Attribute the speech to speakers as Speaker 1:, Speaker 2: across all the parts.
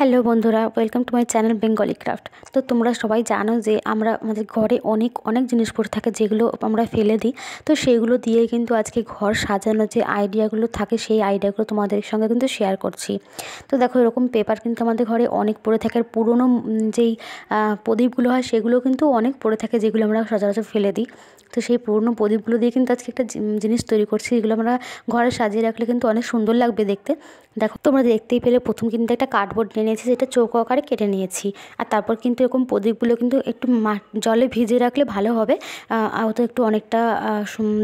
Speaker 1: Hello বন্ধুরা, welcome to my channel Bengali craft. তো তোমরা সবাই জানো যে আমাদের ঘরে অনেক অনেক জিনিস পড়ে থাকে যেগুলো আমরা ফেলে দিই। তো সেইগুলো দিয়ে কিন্তু আজকে ঘর সাজানোর যে আইডিয়াগুলো থাকে সেই আইডিয়াগুলো তোমাদের সঙ্গে কিন্তু শেয়ার করছি। তো দেখো, এরকম পেপার কিন্তু আমাদের ঘরে অনেক পড়ে থাকে। আর পুরোনো যেই প্রদীপগুলো হয় সেগুলো কিন্তু অনেক পড়ে থাকে, যেগুলো আমরা সচরাচর ফেলে দিই। তো সেই পুরোনো প্রদীপগুলো দিয়ে কিন্তু আজকে একটা জিনিস তৈরি করছি, যেগুলো আমরা ঘরে সাজিয়ে রাখলে কিন্তু অনেক সুন্দর লাগবে দেখতে। দেখো, তোমরা দেখতেই পেলে প্রথম কিন্তু একটা কার্ডবোর্ড নিয়ে নিয়েছি, যেটা চৌকো আকারে কেটে নিয়েছি। আর তারপর কিন্তু এরকম প্রদীপগুলো কিন্তু একটু জলে ভিজিয়ে রাখলে ভালো হবে। তো একটু অনেকটা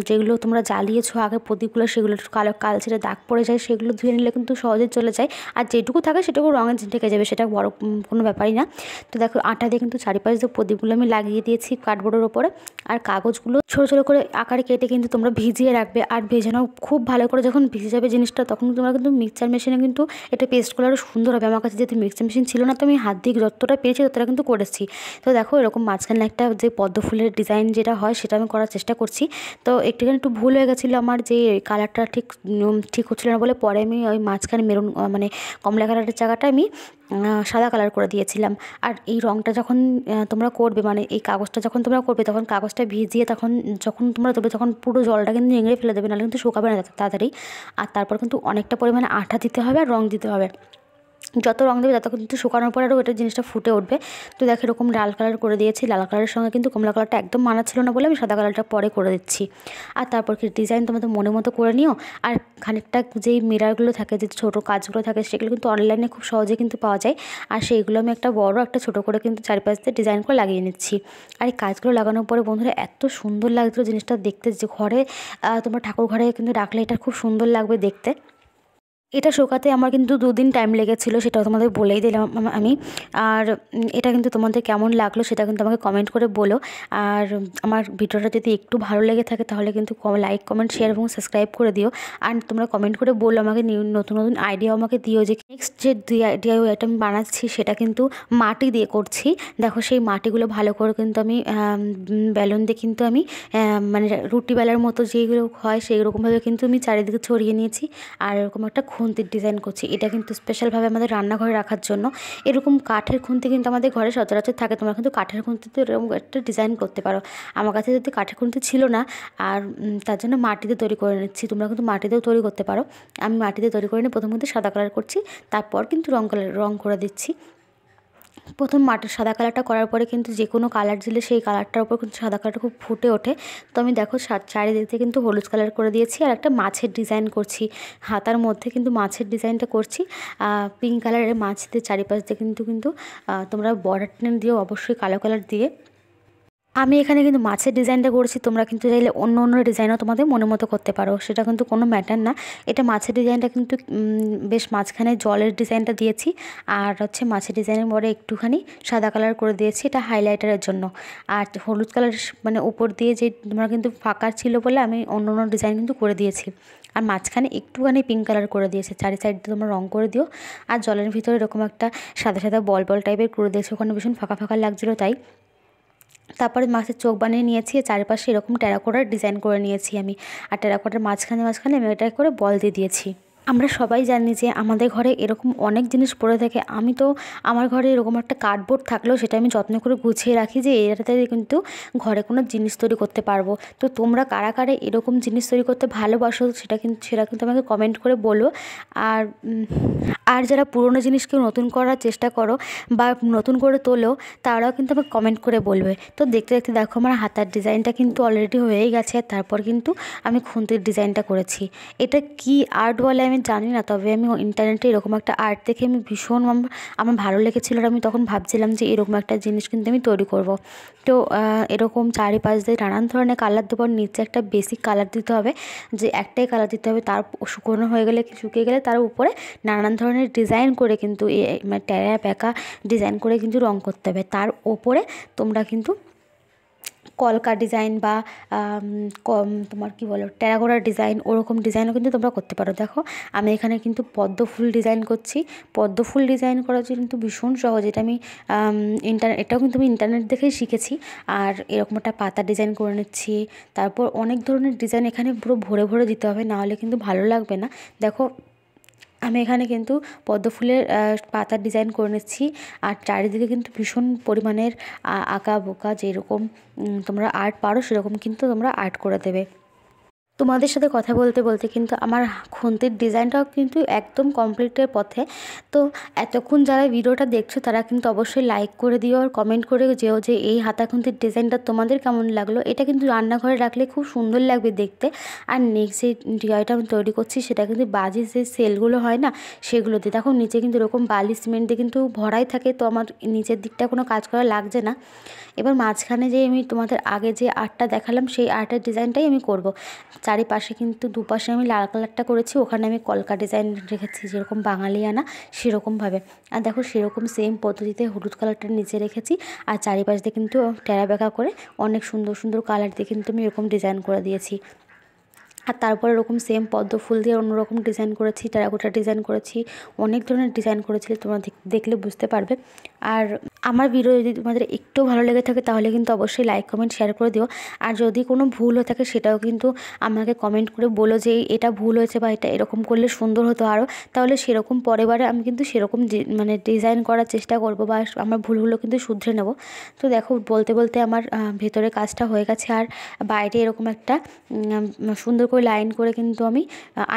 Speaker 1: যেগুলো তোমরা জ্বালিয়েছো আগে প্রদীপগুলো, সেগুলো একটু কালো কালচে দাগ পড়ে যায়, সেগুলো ধুয়ে নিলে কিন্তু সহজে চলে যায়। আর যেটুকু থাকে সেটুকু রঙে ঢেকে যাবে, সেটা বড় কোনো ব্যাপারই না। তো দেখো, আটা দিয়ে কিন্তু চারিপাশ দিয়ে প্রদীপগুলো আমি লাগিয়ে দিয়েছি কার্ডবোর্ডের ওপরে। আর কাগজগুলো ছোটো ছোটো করে আকারে কেটে কিন্তু তোমরা ভিজিয়ে রাখবে। আর ভেজানো খুব ভালো করে যখন ভিজে যাবে জিনিসটা, তখন তোমরা কিন্তু মিক্সচার মেশিনে কিন্তু এটা পেস্ট করলে আরও সুন্দর হবে। আমার কাছে যেহেতু মিক্সচার মেশিন ছিল না, তো আমি হাত দিয়ে যতটা পেরেছি ততটা কিন্তু করেছি। তো দেখো, এরকম মাঝখানে একটা যে পদ্ম ফুলের ডিজাইন যেটা হয় সেটা আমি করার চেষ্টা করছি। তো একটুখানি একটু ভুল হয়ে গেছিলো আমার, যে কালারটা ঠিক হচ্ছিলো না বলে পরে আমি ওই মাঝখানে মেরুন মানে কমলা কালারের জায়গাটা আমি সাদা কালার করে দিয়েছিলাম। আর এই রঙটা যখন তোমরা করবে, মানে এই কাগজটা যখন তোমরা করবে, তখন কাগজটা ভিজিয়ে যখন তোমরা দেবে, তখন পুরো জলটা কিন্তু নিংড়ে ফেলে দেবে, নাহলে কিন্তু শুকাবে না তাড়াতাড়ি। আর তারপর কিন্তু অনেকটা পরিমাণে আঠা দিতে হবে আর রঙ দিতে হবে। যত রঙ দেবে তত কিন্তু শুকানোর পর আরও ওটা জিনিসটা ফুটে উঠবে। তো দেখো, এরকম লাল কালার করে দিয়েছি। লাল কালারের সঙ্গে কিন্তু কমলা কালারটা একদম মানাচ্ছিল না বলে আমি সাদা কালারটা পরে করে দিচ্ছি। আর তারপর কি ডিজাইন তোমাদের মনের মতো করে নিও। আর খানিকটা যেই মিরারগুলো থাকে, যে ছোটো কাজগুলো থাকে, সেগুলো কিন্তু অনলাইনে খুব সহজে কিন্তু পাওয়া যায়। আর সেইগুলো আমি একটা বড় একটা ছোটো করে কিন্তু চারিপাশ দিয়ে ডিজাইন করে লাগিয়ে নিচ্ছি। আর এই কাজগুলো লাগানোর পরে বন্ধুরা এত সুন্দর লাগছিলো জিনিসটা দেখতে, যে ঘরে তোমার ঠাকুর ঘরে কিন্তু রাখলে এটা খুব সুন্দর লাগবে দেখতে। এটা শোকাতে আমার কিন্তু 2 দিন টাইম লেগেছিলো, সেটাও তোমাদের বলেই দিলাম আমি। আর এটা কিন্তু তোমাদের কেমন লাগলো সেটা কিন্তু আমাকে কমেন্ট করে বলো। আর আমার ভিডিওটা যদি একটু ভালো লেগে থাকে তাহলে কিন্তু লাইক, কমেন্ট, শেয়ার এবং সাবস্ক্রাইব করে দিও। আর তোমরা কমেন্ট করে বলো আমাকে, নতুন নতুন আইডিয়াও আমাকে দিও, যে নেক্সট যে ডিআইওয়াই আইটেম বানাচ্ছি সেটা কিন্তু মাটি দিয়ে করছি। দেখো, সেই মাটিগুলো ভালো করে কিন্তু আমি বেলুন দিয়ে কিন্তু আমি মানে রুটি বেলার মতো যেগুলো হয় সেই রকমভাবে কিন্তু আমি চারিদিকে ছড়িয়ে নিয়েছি। আর এরকম একটা খুন্তির ডিজাইন করছি, এটা কিন্তু স্পেশালভাবে আমাদের রান্নাঘরে রাখার জন্য। এরকম কাঠের খুন্তি কিন্তু আমাদের ঘরে সচরাচর থাকে, তোমরা কিন্তু কাঠের খুন্তিতে এরকম একটা ডিজাইন করতে পারো। আমার কাছে যদি কাঠের খুন্তি ছিল না, আর তার জন্য মাটিতে তৈরি করে নিচ্ছি। তোমরা কিন্তু মাটিতেও তৈরি করতে পারো। আমি মাটিতে তৈরি করে নিয়ে প্রথম কিন্তু সাদা কালার করছি, তারপর কিন্তু রং করে দিচ্ছি। প্রথম মাটির সাদা কালারটা করার পরে কিন্তু যে কোনো কালার দিলে সেই কালারটার উপর কিন্তু সাদা কালারটা খুব ফুটে ওঠে। তো আমি দেখো চারিদিক থেকে কিন্তু হলুদ কালার করে দিয়েছি। আর একটা মাছের ডিজাইন করছি, হাতার মধ্যে কিন্তু মাছের ডিজাইনটা করছি। পিঙ্ক কালারের মাছ দিয়ে চারিপাশ দিয়ে কিন্তু তোমরা বর্ডার টেনে দিও অবশ্যই কালো কালার দিয়ে। আমি এখানে কিন্তু মাছের ডিজাইনটা করেছি, তোমরা কিন্তু চাইলে অন্য অন্য ডিজাইনও তোমাদের মনের মতো করতে পারো, সেটা কিন্তু কোনো ম্যাটার না। এটা মাছের ডিজাইনটা কিন্তু বেশ মাঝখানে জলের ডিজাইনটা দিয়েছি। আর হচ্ছে মাছের ডিজাইনের পরে একটুখানি সাদা কালার করে দিয়েছি, এটা হাইলাইটারের জন্য। আর হলুদ কালার মানে উপর দিয়ে যে তোমরা কিন্তু ফাঁকা ছিল বলে আমি অন্য অন্য ডিজাইন কিন্তু করে দিয়েছি। আর মাঝখানে একটুখানি পিঙ্ক কালার করে দিয়েছি, চারি সাইড দিয়ে তোমরা রঙ করে দিও। আর জলের ভিতরে এরকম একটা সাদা সাদা বল বল টাইপের করে দিয়েছি, ওখানে ভীষণ ফাঁকা ফাঁকা লাগছিলো তাই। তারপরে মাছের চোখ বানিয়ে নিয়েছি, চারপাশে এরকম টেরাকোটার ডিজাইন করে নিয়েছি আমি। আর টেরাকোটার মাঝখানে আমি এটা করে বল দিয়ে দিয়েছি। আমরা সবাই জানি যে আমাদের ঘরে এরকম অনেক জিনিস পড়ে থাকে। আমি তো আমার ঘরে এরকম একটা কার্ডবোর্ড থাকলেও সেটা আমি যত্ন করে গুছিয়ে রাখি, যে এটাতে কিন্তু ঘরে কোনো জিনিস তৈরি করতে পারবো। তো তোমরা কারা কারা এরকম জিনিস তৈরি করতে ভালোবাসো সেটা কিন্তু আমাকে কমেন্ট করে বলো। আর আর যারা পুরোনো জিনিসকে নতুন করার চেষ্টা করো বা নতুন করে তোলো, তারাও কিন্তু আমাকে কমেন্ট করে বলবে। তো দেখতে দেখতে দেখো, আমার হাতার ডিজাইনটা কিন্তু অলরেডি হয়েই গেছে। তারপর কিন্তু আমি খুন্তির ডিজাইনটা করেছি। এটা কি আর্ট বলে আমি জানি না, তবে আমি ইন্টারনেটে এরকম একটা আর্ট দেখে আমি ভীষণ আমার ভালো লেগেছিলো। আর আমি তখন ভাবছিলাম যে এরকম একটা জিনিস কিন্তু আমি তৈরি করব। তো এরকম চারিপাশ দিয়ে নানান ধরনের কালার দেবো, নিচে একটা বেসিক কালার দিতে হবে, যে একটাই কালার দিতে হবে। তার শুকিয়ে গেলে তার উপরে নানান ধরনের ডিজাইন করে কিন্তু মানে ট্যারা প্যাকা ডিজাইন করে কিন্তু রঙ করতে হবে। তার ওপরে তোমরা কিন্তু কলকা ডিজাইন বা তোমার কি বলো টেরাকোটার ডিজাইন, ওরকম ডিজাইনও কিন্তু তোমরা করতে পারো। দেখো, আমি এখানে কিন্তু পদ্ম ফুল ডিজাইন করছি। পদ্ম ফুল ডিজাইন করার জন্য কিন্তু ভীষণ সহজ, এটা আমি এটাও কিন্তু আমি ইন্টারনেট দেখেই শিখেছি। আর এরকম একটা পাতা ডিজাইন করে নিচ্ছি। তারপর অনেক ধরনের ডিজাইন এখানে পুরো ভরে ভরে দিতে হবে, নাহলে কিন্তু ভালো লাগবে না। দেখো, আমি এখানে কিন্তু পদ্ম ফুলের পাতার ডিজাইন করে নিচ্ছি। আর চারিদিকে কিন্তু ভীষণ পরিমাণের আঁকা বোঁকা যেরকম তোমরা আর্ট পারো সেরকম কিন্তু তোমরা আর্ট করে দেবে। তোমাদের সাথে কথা বলতে বলতে কিন্তু আমার খুন্তির ডিজাইনটাও কিন্তু একদম কমপ্লিটের পথে। তো এতক্ষণ যারা ভিডিওটা দেখছো তারা কিন্তু অবশ্যই লাইক করে দিও আর কমেন্ট করে যেও যে এই হাতা খুন্তির ডিজাইনটা তোমাদের কেমন লাগলো। এটা কিন্তু রান্নাঘরে রাখলে খুব সুন্দর লাগবে দেখতে। আর নেক্সট যে ডিজাইনটা আমি তৈরি করছি সেটা কিন্তু বাজির যে সেলগুলো হয় না সেগুলো দিয়ে, দেখো নিচে কিন্তু এরকম বালি সিমেন্ট দিয়ে কিন্তু ভরাই থাকে, তো আমার নিচের দিকটা কোনো কাজ করা লাগছে না। এবার মাঝখানে যে আমি তোমাদের আগে যে আর্টটা দেখালাম সেই আর্টের ডিজাইনটাই আমি করব। চারিপাশে কিন্তু দুপাশে আমি লাল কালারটা করেছি, ওখানে আমি কলকা ডিজাইন রেখেছি যেরকম বাঙালিয়ানা সেরকমভাবে। আর দেখো সেরকম সেম পদ্ধতিতে হলুদ কালারটা নিচে রেখেছি, আর চারিপাশ দিয়ে কিন্তু টেরা বেঁকা করে অনেক সুন্দর সুন্দর কালার দিয়ে কিন্তু আমি এরকম ডিজাইন করে দিয়েছি। আর তারপরে এরকম সেম পদ্ম ফুল দিয়ে অন্যরকম ডিজাইন করেছি, টেরাকোটা ডিজাইন করেছি, অনেক ধরনের ডিজাইন করেছি, তোমরা দেখলে বুঝতে পারবে। আর আমার ভিডিও যদি তোমাদের একটু ভালো লেগে থাকে তাহলে কিন্তু অবশ্যই লাইক কমেন্ট শেয়ার করে দিও। আর যদি কোনো ভুল হয়ে থাকে সেটাও কিন্তু আমাকে কমেন্ট করে বলো যে এটা ভুল হয়েছে বা এটা এরকম করলে সুন্দর হতো আরও, তাহলে সেরকম পরেরবারে আমি কিন্তু সেরকম মানে ডিজাইন করার চেষ্টা করব বা আমার ভুলগুলো কিন্তু শুধরে নেব। তো দেখো বলতে বলতে আমার ভেতরে কাজটা হয়ে গেছে। আর বাইরে এরকম একটা সুন্দর করে লাইন করে কিন্তু আমি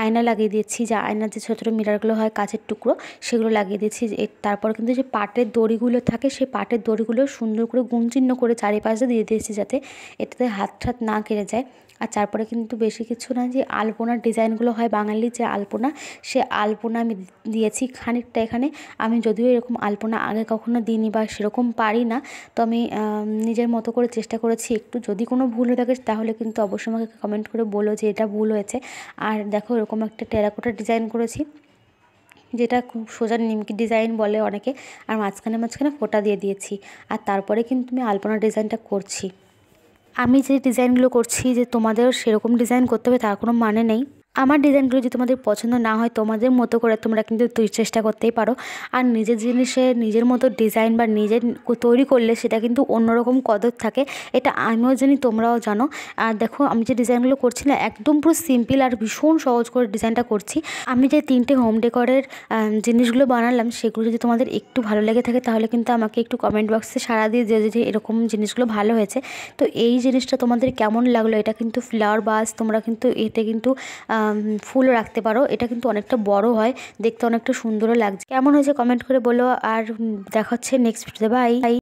Speaker 1: আয়না লাগিয়ে দিয়েছি, যে আয়নার যে ছোটো ছোটো মিররগুলো হয় কাচের টুকরো সেগুলো লাগিয়ে দিয়েছি। তারপর কিন্তু যে পাটের দড়িগুলো থাকে সেই পাটের দড়িগুলো সুন্দর করে গুণচিহ্ন করে চারিপাশে দিয়ে দিয়েছি যাতে এটাতে হাত ঠাত না কেটে যায়। আর তারপরে কিন্তু বেশি কিছু না, যে আলপনার ডিজাইনগুলো হয় বাঙালির যে আলপনা, সে আলপনা আমি দিয়েছি খানিকটা এখানে। আমি যদিও এরকম আলপনা আগে কখনো দিইনি বা সেরকম পারি না, তো আমি নিজের মতো করে চেষ্টা করেছি একটু। যদি কোনো ভুল হয়ে থাকে তাহলে কিন্তু অবশ্যই আমাকে কমেন্ট করে বলো যে এটা ভুল হয়েছে। আর দেখো এরকম একটা টেরাকোটা ডিজাইন করেছি, যেটা খুব সোজা নিমকি ডিজাইন বলে অনেকে। আর মাঝখানে মাঝখানে ফোঁটা দিয়ে দিয়েছি। আর তারপরে কিন্তু আমি আলপনা ডিজাইনটা করছি। আমি যে ডিজাইনগুলো করছি যে তোমাদেরও সেরকম ডিজাইন করতে হবে তার কোনো মানে নেই। আমার ডিজাইনগুলো যদি তোমাদের পছন্দ না হয় তোমাদের মতো করে তোমরা কিন্তু চেষ্টা করতেই পারো। আর নিজের জিনিসে নিজের মতো ডিজাইন বা নিজের তৈরি করলে সেটা কিন্তু অন্যরকম কদর থাকে, এটা আমিও জানি তোমরাও জানো। আর দেখো আমি যে ডিজাইনগুলো করছি না একদম পুরো সিম্পল আর ভীষণ সহজ করে ডিজাইনটা করছি। আমি যে 3টে হোম ডেকরের জিনিসগুলো বানালাম সেগুলো যদি তোমাদের একটু ভালো লেগে থাকে তাহলে কিন্তু আমাকে একটু কমেন্ট বক্সে সাড়া দিয়ে যে এরকম জিনিসগুলো ভালো হয়েছে। তো এই জিনিসটা তোমাদের কেমন লাগলো, এটা কিন্তু ফ্লাওয়ার বাস, তোমরা কিন্তু এতে কিন্তু ফুল রাখতে পারো। এটা কিন্তু অনেকটা বড় হয়, দেখতে অনেকটা সুন্দরও লাগছে। কেমন হয়েছে কমেন্ট করে বলো। আর দেখা হচ্ছে নেক্সট ভিডিওতে। বাই।